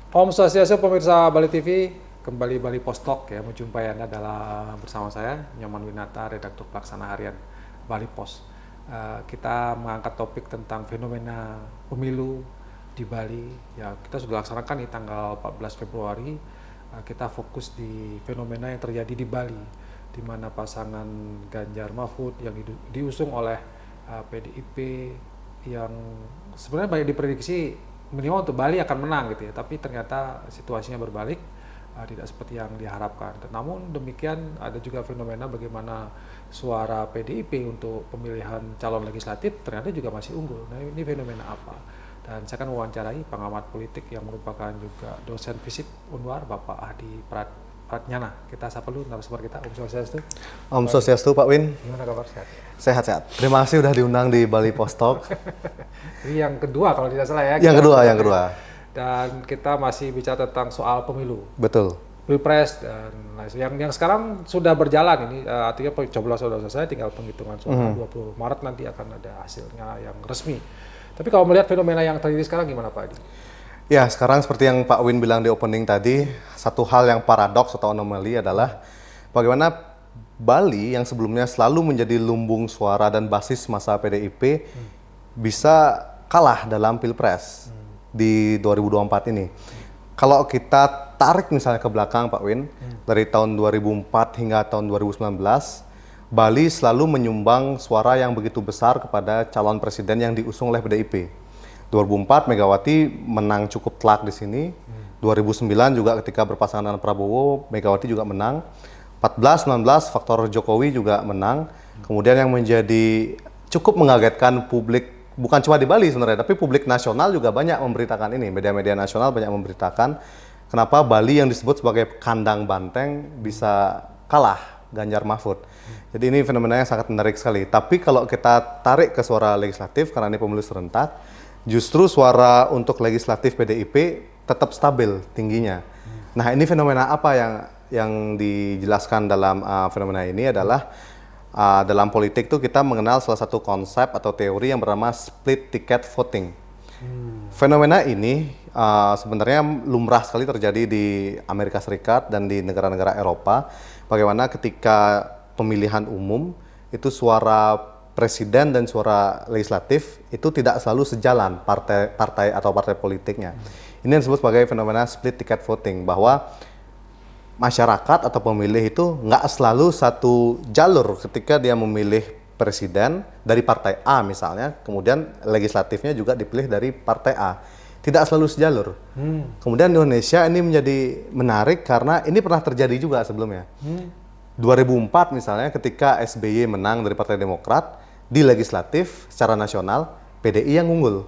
Om Swastiastu pemirsa Bali TV, kembali Bali Post Talk ya, menjumpai Anda bersama saya Nyoman Winata, redaktur pelaksana harian Bali Post. Kita mengangkat topik tentang fenomena pemilu di Bali. Ya, kita sudah laksanakan di tanggal 14 Februari. Kita fokus di fenomena yang terjadi di Bali, di mana pasangan Ganjar Mahfud yang diusung oleh PDIP yang sebenarnya banyak diprediksi minimal untuk Bali akan menang gitu ya, tapi ternyata situasinya berbalik, tidak seperti yang diharapkan. Namun demikian ada juga fenomena bagaimana suara PDIP untuk pemilihan calon legislatif ternyata juga masih unggul. Nah, ini fenomena apa? Dan saya akan mewawancarai pengamat politik yang merupakan juga dosen FISIP Unwar, Bapak Hadi Pratnyana. Kita sapa dulu narasumber kita, Om Swastiastu. Om Swastiastu, Pak Win. Gimana kabar? Sehat? Sehat-sehat. Terima kasih sudah diundang di Bali Post Talk. Ini yang kedua kalau tidak salah ya. Yang kedua. Dan kita masih bicara tentang soal pemilu. Betul. Pilpres dan yang sekarang sudah berjalan ini, artinya pencoblosan sudah selesai, tinggal penghitungan suara. 20 Maret nanti akan ada hasilnya yang resmi. Tapi kalau melihat fenomena yang terjadi sekarang gimana Pak Adi? Ya, sekarang seperti yang Pak Win bilang di opening tadi, satu hal yang paradoks atau anomali adalah bagaimana Bali yang sebelumnya selalu menjadi lumbung suara dan basis masa PDIP bisa kalah dalam Pilpres di 2024 ini. Kalau kita tarik misalnya ke belakang Pak Win, dari tahun 2004 hingga tahun 2019, Bali selalu menyumbang suara yang begitu besar kepada calon presiden yang diusung oleh PDIP. 2004 Megawati menang cukup telak di sini. 2009 juga ketika berpasangan dengan Prabowo, Megawati juga menang. 14, 19 faktor Jokowi juga menang. Kemudian yang menjadi cukup mengagetkan publik, bukan cuma di Bali sebenarnya, tapi publik nasional juga banyak memberitakan ini. Media-media nasional banyak memberitakan kenapa Bali yang disebut sebagai kandang banteng bisa kalah Ganjar Mahfud. Jadi ini fenomena yang sangat menarik sekali. Tapi kalau kita tarik ke suara legislatif, karena ini pemilu serentak, justru suara untuk legislatif PDIP tetap stabil tingginya. Nah, ini fenomena apa yang dijelaskan dalam fenomena ini adalah dalam politik itu kita mengenal salah satu konsep atau teori yang bernama split ticket voting. Fenomena ini sebenarnya lumrah sekali terjadi di Amerika Serikat dan di negara-negara Eropa. Bagaimana ketika pemilihan umum itu suara presiden dan suara legislatif itu tidak selalu sejalan partai atau partai politiknya. Ini yang disebut sebagai fenomena split ticket voting, bahwa masyarakat atau pemilih itu nggak selalu satu jalur ketika dia memilih presiden dari partai A misalnya, kemudian legislatifnya juga dipilih dari partai A. Tidak selalu sejalur. Kemudian di Indonesia ini menjadi menarik karena ini pernah terjadi juga sebelumnya. 2004 misalnya ketika SBY menang dari Partai Demokrat, di legislatif secara nasional PDI yang unggul.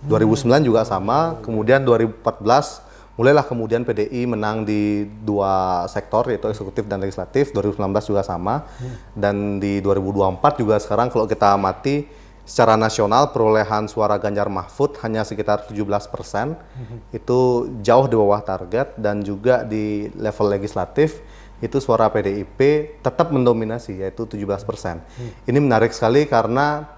2009 juga sama, kemudian 2014 mulailah kemudian PDI menang di dua sektor yaitu eksekutif dan legislatif, 2019 juga sama. Dan di 2024 juga sekarang kalau kita amati secara nasional perolehan suara Ganjar Mahfud hanya sekitar 17%. Itu jauh di bawah target, dan juga di level legislatif itu suara PDIP tetap mendominasi yaitu 17%. Ini menarik sekali karena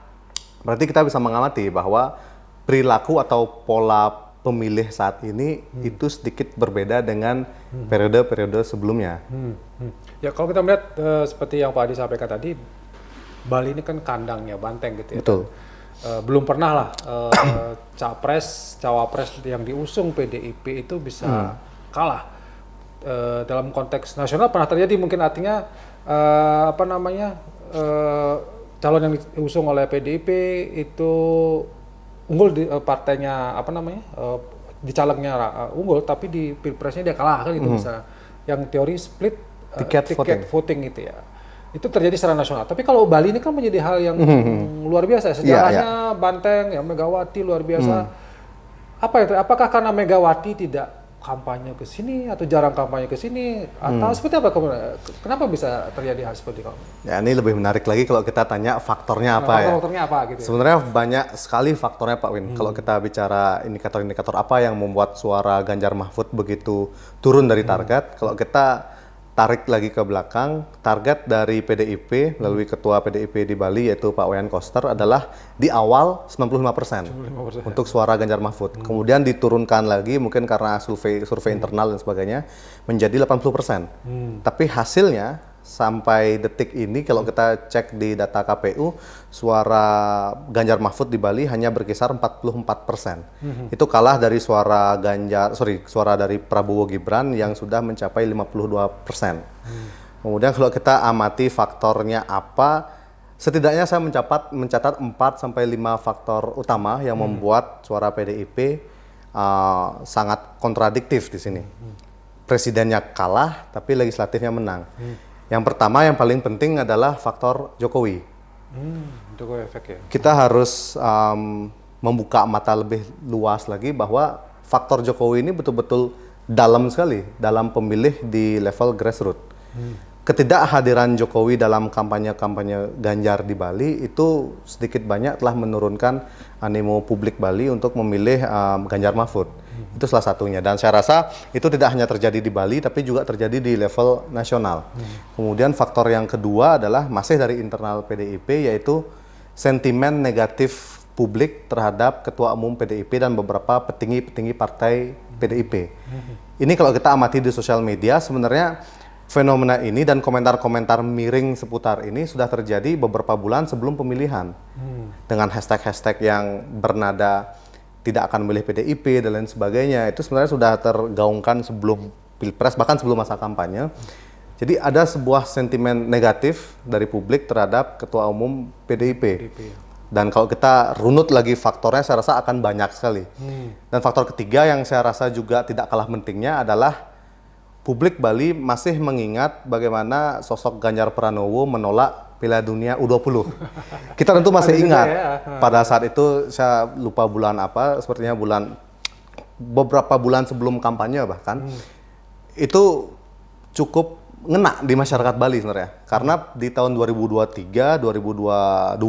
berarti kita bisa mengamati bahwa perilaku atau pola pemilih saat ini itu sedikit berbeda dengan periode-periode sebelumnya. Ya kalau kita melihat seperti yang Pak Adi sampaikan tadi, Bali ini kan kandangnya banteng gitu ya. Betul. Belum pernah lah capres, cawapres yang diusung PDIP itu bisa kalah. Dalam konteks nasional pernah terjadi, mungkin artinya calon yang diusung oleh PDIP itu unggul di partainya di calegnya unggul, tapi di pilpresnya dia kalah kan gitu misalnya. Yang teori split ticket voting gitu ya. Itu terjadi secara nasional. Tapi kalau Bali ini kan menjadi hal yang luar biasa. Sejarahnya banteng, ya Megawati luar biasa. Apakah karena Megawati tidak kampanye ke sini atau jarang kampanye ke sini atau seperti apa? Kenapa bisa terjadi hal seperti itu? Ya, ini lebih menarik lagi kalau kita tanya faktornya apa ya. Faktornya apa gitu. Sebenarnya banyak sekali faktornya Pak Win. Kalau kita bicara indikator-indikator apa yang membuat suara Ganjar Mahfud begitu turun dari target, kalau kita tarik lagi ke belakang, target dari PDIP melalui Ketua PDIP di Bali yaitu Pak Wayan Koster adalah di awal 95% 95%. untuk suara Ganjar Mahfud. Kemudian diturunkan lagi mungkin karena survei internal dan sebagainya menjadi 80%. Tapi hasilnya sampai detik ini kalau kita cek di data KPU, suara Ganjar Mahfud di Bali hanya berkisar 44%. Itu kalah dari suara suara dari Prabowo Gibran yang sudah mencapai 52%. Kemudian kalau kita amati faktornya apa, setidaknya saya mencatat 4 sampai 5 faktor utama yang membuat suara PDIP sangat kontradiktif di sini. Presidennya kalah tapi legislatifnya menang. Yang pertama yang paling penting adalah faktor Jokowi. Jokowi efek ya. Kita harus membuka mata lebih luas lagi bahwa faktor Jokowi ini betul-betul dalam sekali dalam pemilih di level grassroots. Ketidakhadiran Jokowi dalam kampanye-kampanye Ganjar di Bali itu sedikit banyak telah menurunkan animo publik Bali untuk memilih Ganjar Mahfud. Itu salah satunya, dan saya rasa itu tidak hanya terjadi di Bali tapi juga terjadi di level nasional. Kemudian faktor yang kedua adalah masih dari internal PDIP, yaitu sentimen negatif publik terhadap Ketua Umum PDIP dan beberapa petinggi-petinggi partai PDIP. Ini kalau kita amati di sosial media, sebenarnya fenomena ini dan komentar-komentar miring seputar ini sudah terjadi beberapa bulan sebelum pemilihan. Dengan hashtag-hashtag yang bernada tidak akan memilih PDIP dan lain sebagainya, itu sebenarnya sudah tergaungkan sebelum Pilpres, bahkan sebelum masa kampanye. Jadi ada sebuah sentimen negatif dari publik terhadap Ketua Umum PDIP. Dan kalau kita runut lagi faktornya, saya rasa akan banyak sekali. Dan faktor ketiga yang saya rasa juga tidak kalah pentingnya adalah publik Bali masih mengingat bagaimana sosok Ganjar Pranowo menolak Piala Dunia U20. Kita tentu masih ingat pada saat itu, saya lupa bulan apa, sepertinya beberapa bulan sebelum kampanye bahkan, itu cukup ngena di masyarakat Bali sebenarnya. Karena di tahun 2023, 2022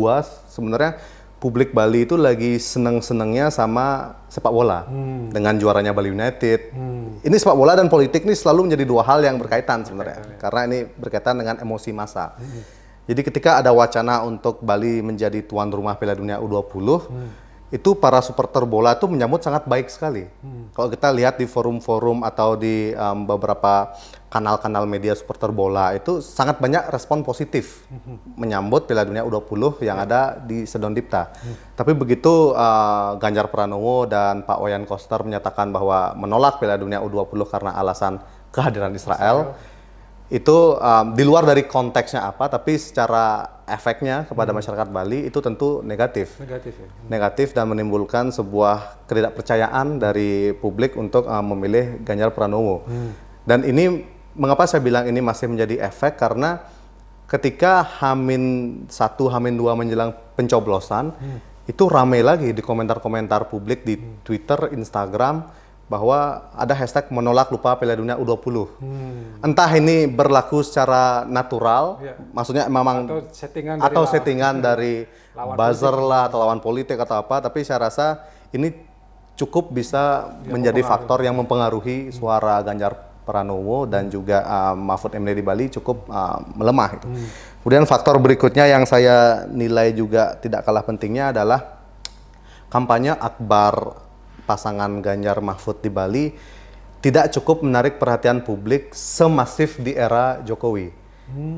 sebenarnya publik Bali itu lagi seneng-senengnya sama sepak bola. Dengan juaranya Bali United. Ini sepak bola dan politik ini selalu menjadi dua hal yang berkaitan sebenarnya. Karena ini berkaitan dengan emosi massa. Jadi ketika ada wacana untuk Bali menjadi tuan rumah Piala Dunia U20, itu para supporter bola itu menyambut sangat baik sekali. Kalau kita lihat di forum-forum atau di beberapa kanal-kanal media supporter bola, itu sangat banyak respon positif menyambut Piala Dunia U20 yang ada di Sedon Dipta. Tapi begitu Ganjar Pranowo dan Pak Wayan Koster menyatakan bahwa menolak Piala Dunia U20 karena alasan kehadiran Israel, itu di luar dari konteksnya apa, tapi secara efeknya kepada masyarakat Bali itu tentu negatif. Negatif dan menimbulkan sebuah ketidakpercayaan dari publik untuk memilih Ganjar Pranowo. Dan ini, mengapa saya bilang ini masih menjadi efek, karena ketika H-1, H-2 menjelang pencoblosan, itu ramai lagi di komentar-komentar publik di Twitter, Instagram, bahwa ada hashtag menolak lupa Piala Dunia U20. Entah ini berlaku secara natural, maksudnya memang atau settingan dari buzzer lah atau lawan politik atau apa, tapi saya rasa ini cukup bisa menjadi faktor yang mempengaruhi suara Ganjar Pranowo dan juga Mahfud MD di Bali cukup melemah. Kemudian faktor berikutnya yang saya nilai juga tidak kalah pentingnya adalah kampanye akbar pasangan Ganjar Mahfud di Bali tidak cukup menarik perhatian publik semasif di era Jokowi.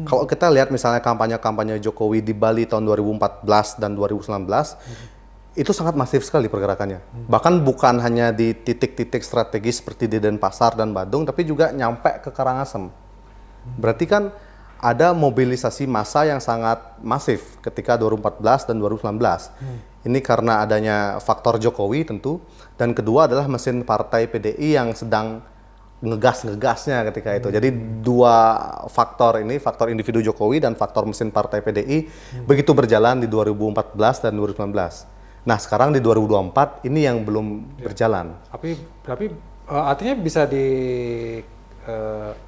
Kalau kita lihat misalnya kampanye-kampanye Jokowi di Bali tahun 2014 dan 2019, itu sangat masif sekali pergerakannya. Bahkan bukan hanya di titik-titik strategis seperti di Denpasar dan Badung, tapi juga nyampe ke Karangasem. Berarti kan ada mobilisasi massa yang sangat masif ketika 2014 dan 2019. Ini karena adanya faktor Jokowi tentu, dan kedua adalah mesin partai PDI yang sedang ngegas-ngegasnya ketika itu. Jadi dua faktor ini, faktor individu Jokowi dan faktor mesin partai PDI begitu berjalan di 2014 dan 2019. Nah sekarang di 2024 ini yang belum berjalan. Tapi artinya bisa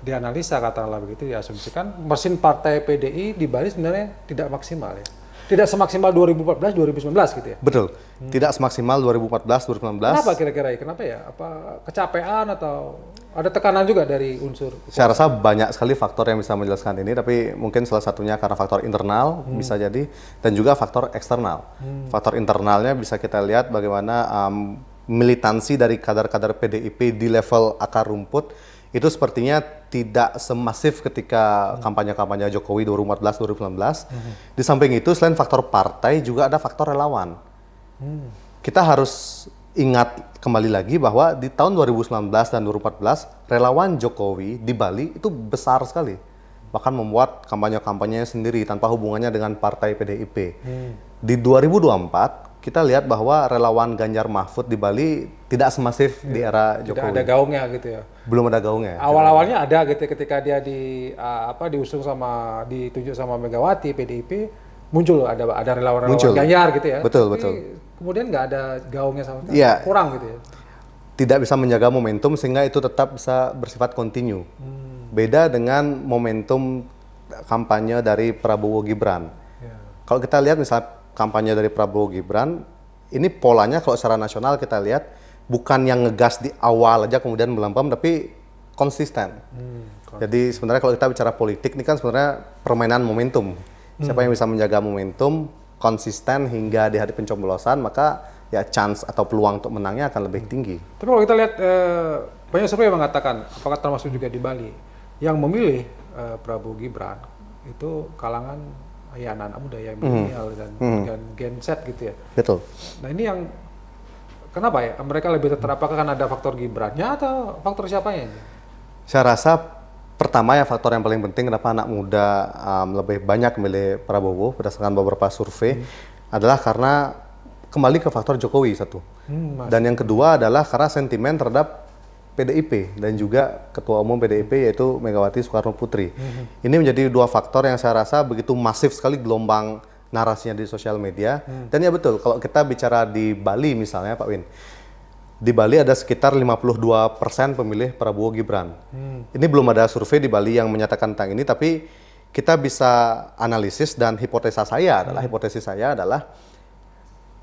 dianalisa katakanlah begitu, diasumsikan mesin partai PDI di Bali sebenarnya tidak maksimal ya? Tidak semaksimal 2014, 2019 gitu ya? Betul, tidak semaksimal 2014, 2019. Kenapa kira-kira? Kenapa ya? Apa kecapean atau ada tekanan juga dari unsur? Saya rasa banyak sekali faktor yang bisa menjelaskan ini, tapi mungkin salah satunya karena faktor internal bisa jadi, dan juga faktor eksternal. Faktor internalnya bisa kita lihat bagaimana militansi dari kader-kader PDIP di level akar rumput itu sepertinya tidak semasif ketika kampanye-kampanye Jokowi 2014-2019. Di samping itu, selain faktor partai, juga ada faktor relawan. Kita harus ingat kembali lagi bahwa di tahun 2019 dan 2014, relawan Jokowi di Bali itu besar sekali. Bahkan membuat kampanye-kampanyenya sendiri tanpa hubungannya dengan partai PDIP. Di 2024, kita lihat bahwa relawan Ganjar Mahfud di Bali tidak semasif di era Jokowi. Tidak ada gaungnya gitu ya? Belum ada gaungnya. Awal-awalnya ada gitu ketika dia diusung ditunjuk sama Megawati PDIP, muncul ada relawan-relawan Ganjar gitu ya. Betul, tapi betul. Kemudian nggak ada gaungnya sama sekali. Iya. Kurang gitu ya. Tidak bisa menjaga momentum sehingga itu tetap bisa bersifat kontinu. Beda dengan momentum kampanye dari Prabowo Gibran. Kalau kita lihat misalnya kampanye dari Prabowo Gibran, ini polanya kalau secara nasional kita lihat bukan yang ngegas di awal aja kemudian melempem, tapi konsisten. Jadi sebenarnya kalau kita bicara politik ini kan sebenarnya permainan momentum. Siapa yang bisa menjaga momentum konsisten hingga di hari pencoblosan, maka ya chance atau peluang untuk menangnya akan lebih tinggi. Tapi kalau kita lihat banyak survei yang mengatakan, apakah termasuk juga di Bali, yang memilih Prabowo Gibran itu kalangan ya anak-anak muda ya, milenial dan Gen Z gitu ya. Betul. Nah ini yang kenapa ya mereka lebih tertarik, apakah karena ada faktor Gibrannya atau faktor siapanya ini? Saya rasa pertama ya faktor yang paling penting kenapa anak muda lebih banyak memilih Prabowo berdasarkan beberapa survei adalah karena kembali ke faktor Jokowi satu. Dan yang kedua adalah karena sentimen terhadap PDIP dan juga Ketua Umum PDIP yaitu Megawati Soekarno Putri. Ini menjadi dua faktor yang saya rasa begitu masif sekali gelombang narasinya di sosial media. Dan ya betul, kalau kita bicara di Bali misalnya Pak Win, di Bali ada sekitar 52% pemilih Prabowo Gibran. Ini belum ada survei di Bali yang menyatakan tentang ini, tapi kita bisa analisis dan hipotesis saya adalah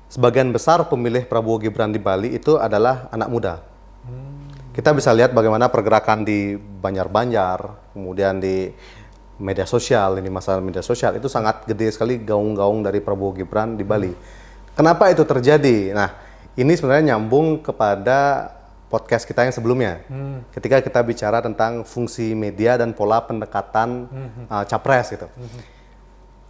sebagian besar pemilih Prabowo Gibran di Bali itu adalah anak muda. Kita bisa lihat bagaimana pergerakan di Banjar-Banjar, kemudian di media sosial, ini masalah media sosial, itu sangat gede sekali gaung-gaung dari Prabowo Gibran di Bali. Kenapa itu terjadi? Nah, ini sebenarnya nyambung kepada podcast kita yang sebelumnya. Ketika kita bicara tentang fungsi media dan pola pendekatan capres gitu.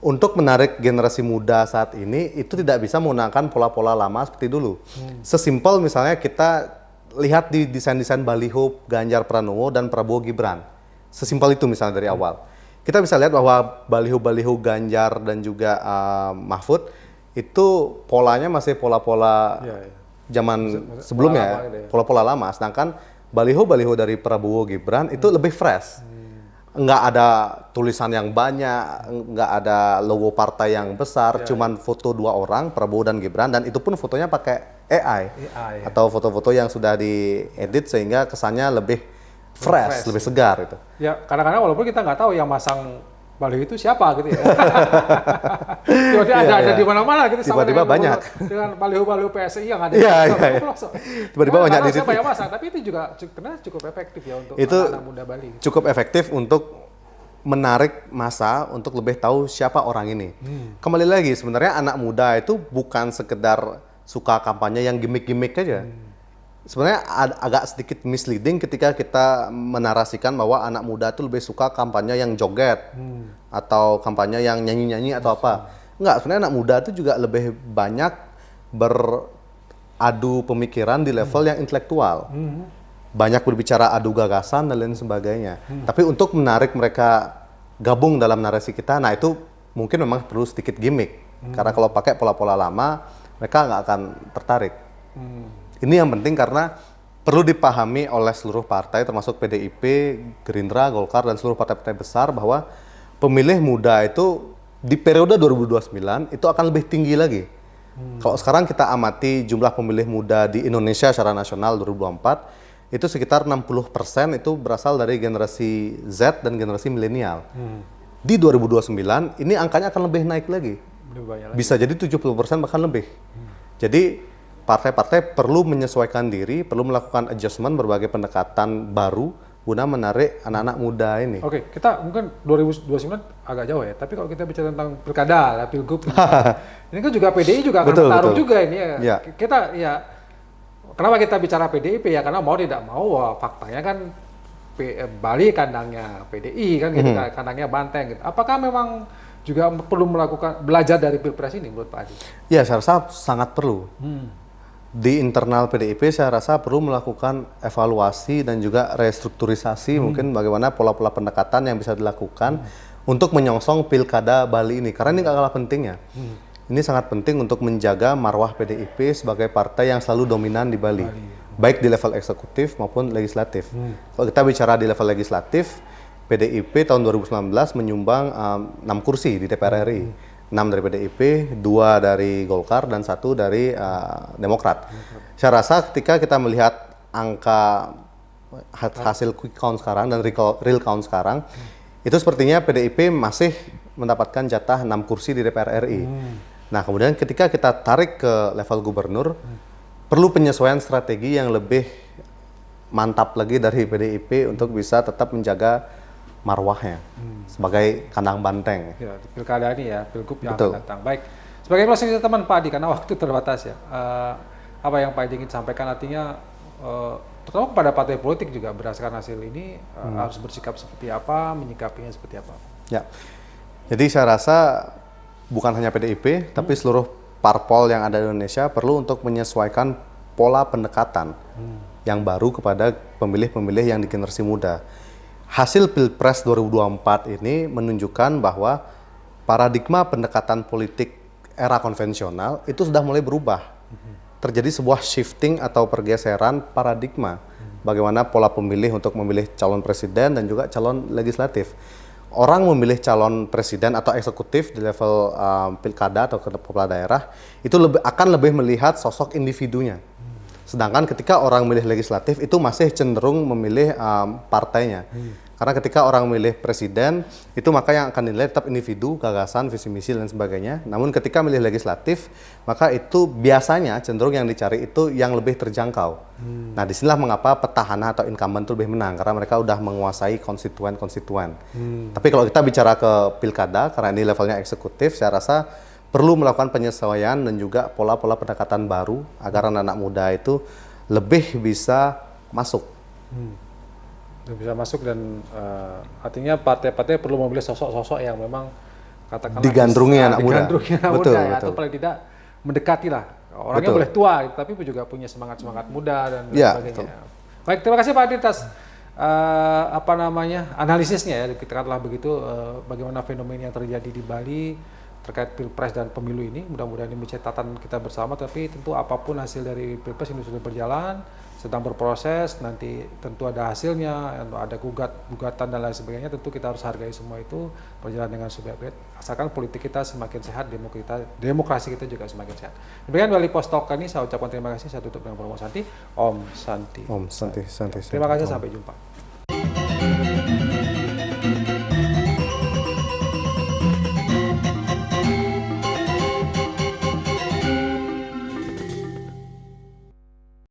Untuk menarik generasi muda saat ini, itu tidak bisa menggunakan pola-pola lama seperti dulu. Sesimpel misalnya kita lihat di desain-desain baliho Ganjar Pranowo dan Prabowo Gibran. Sesimpel itu misalnya dari awal. Kita bisa lihat bahwa baliho-baliho Ganjar dan juga Mahfud itu polanya masih pola-pola zaman sebelumnya, pola-pola lama. Sedangkan baliho-baliho dari Prabowo Gibran itu lebih fresh. Nggak ada tulisan yang banyak, nggak ada logo partai yang besar, cuman foto dua orang, Prabowo dan Gibran, dan itu pun fotonya pakai AI atau foto-foto yang sudah diedit sehingga kesannya lebih fresh, lebih segar itu. Ya kadang-kadang walaupun kita nggak tahu yang masang baliho itu siapa gitu ya. Tiba-tiba ada di mana-mana gitu. Tiba-tiba banyak. Dengan baliho-baliho PSI yang ada. Tiba-tiba banyak di situ. Siapa yang masang? Tapi itu juga sebenarnya cukup efektif ya untuk anak muda Bali. Cukup efektif untuk menarik massa untuk lebih tahu siapa orang ini. Kembali lagi sebenarnya anak muda itu bukan sekedar suka kampanye yang gimmick-gimmick aja. Sebenarnya agak sedikit misleading ketika kita menarasikan bahwa anak muda itu lebih suka kampanye yang joget atau kampanye yang nyanyi-nyanyi atau apa. Enggak, sebenarnya anak muda itu juga lebih banyak beradu pemikiran di level yang intelektual. Banyak berbicara adu gagasan dan lain sebagainya. Tapi untuk menarik mereka gabung dalam narasi kita, nah itu mungkin memang perlu sedikit gimmick. Karena kalau pakai pola-pola lama, mereka nggak akan tertarik. Ini yang penting karena perlu dipahami oleh seluruh partai termasuk PDIP, Gerindra, Golkar, dan seluruh partai-partai besar bahwa pemilih muda itu di periode 2029 itu akan lebih tinggi lagi. Kalau sekarang kita amati jumlah pemilih muda di Indonesia secara nasional 2024, itu sekitar 60% itu berasal dari generasi Z dan generasi milenial. Di 2029 ini angkanya akan lebih naik lagi. Lebih banyak lagi. Bisa jadi 70% bahkan lebih. Jadi partai-partai perlu menyesuaikan diri, perlu melakukan adjustment berbagai pendekatan baru guna menarik anak-anak muda ini. Oke, kita mungkin 2029 agak jauh ya, tapi kalau kita bicara tentang pilkada, lah, pilgub, ini kan juga PDI juga akan Betul, bertarung betul. juga ini ya. Ya. Kita ya, kenapa kita bicara PDIP ya? Karena mau tidak mau, wah, faktanya kan Bali kandangnya PDI kan, gitu, kandangnya Banteng. Gitu. Apakah memang juga perlu melakukan belajar dari Pilpres ini menurut Pak Adi? Ya, saya rasa sangat perlu. Di internal PDIP saya rasa perlu melakukan evaluasi dan juga restrukturisasi mungkin bagaimana pola-pola pendekatan yang bisa dilakukan untuk menyongsong pilkada Bali ini. Karena ini nggak kalah pentingnya. Ini sangat penting untuk menjaga marwah PDIP sebagai partai yang selalu dominan di Bali. Baik di level eksekutif maupun legislatif. Kalau kita bicara di level legislatif, PDIP tahun 2019 menyumbang 6 kursi di DPR RI. 6 dari PDIP, 2 dari Golkar, dan 1 dari Demokrat. Saya rasa ketika kita melihat angka hasil quick count sekarang dan real count sekarang, itu sepertinya PDIP masih mendapatkan jatah 6 kursi di DPR RI. Nah, kemudian ketika kita tarik ke level gubernur, perlu penyesuaian strategi yang lebih mantap lagi dari PDIP untuk bisa tetap menjaga marwahnya sebagai kandang banteng. Ya, di pilkada ini ya, pilgub yang Betul. akan datang. Baik, sebagai closing statement Pak Adi, karena waktu terbatas ya, apa yang Pak Adi ingin sampaikan artinya, terutama kepada partai politik juga berdasarkan hasil ini, harus bersikap seperti apa, menyikapinya seperti apa? Ya, jadi saya rasa bukan hanya PDIP, tapi seluruh parpol yang ada di Indonesia perlu untuk menyesuaikan pola pendekatan yang baru kepada pemilih-pemilih yang di generasi muda. Hasil Pilpres 2024 ini menunjukkan bahwa paradigma pendekatan politik era konvensional itu sudah mulai berubah. Terjadi sebuah shifting atau pergeseran paradigma bagaimana pola pemilih untuk memilih calon presiden dan juga calon legislatif. Orang memilih calon presiden atau eksekutif di level pilkada atau kepala daerah itu akan lebih melihat sosok individunya. Sedangkan ketika orang memilih legislatif itu masih cenderung memilih partainya. Karena ketika orang memilih presiden itu maka yang akan dinilai tetap individu, gagasan, visi misi dan sebagainya. Namun ketika memilih legislatif maka itu biasanya cenderung yang dicari itu yang lebih terjangkau. Nah, disinilah mengapa petahana atau incumbent itu lebih menang karena mereka udah menguasai konstituen-konstituen. Tapi kalau kita bicara ke pilkada karena ini levelnya eksekutif, saya rasa perlu melakukan penyesuaian dan juga pola-pola pendekatan baru agar anak-anak muda itu lebih bisa masuk. Bisa masuk dan artinya partai-partai perlu memilih sosok-sosok yang memang katakanlah Digandrungi anak muda. digandrungi anak Betul, muda ya, betul. atau paling tidak mendekati lah. Orangnya Betul. boleh tua, tapi juga punya semangat-semangat muda dan Ya, sebagainya. betul. Baik, terima kasih Pak Adi atas analisisnya ya. Katakanlah begitu bagaimana fenomena yang terjadi di Bali terkait Pilpres dan pemilu ini. Mudah-mudahan ini menjadi catatan kita bersama, tapi tentu apapun hasil dari Pilpres ini sudah berjalan, sedang berproses, nanti tentu ada hasilnya, ada gugatan dan lain sebagainya, tentu kita harus hargai semua itu berjalan dengan sebaik-baik, asalkan politik kita semakin sehat, demokrasi kita juga semakin sehat. Demikian Bali Post Talk ini, saya ucapkan terima kasih, saya tutup dengan promo Santi, Om Santi. Om Santi. Terima kasih, sampai jumpa.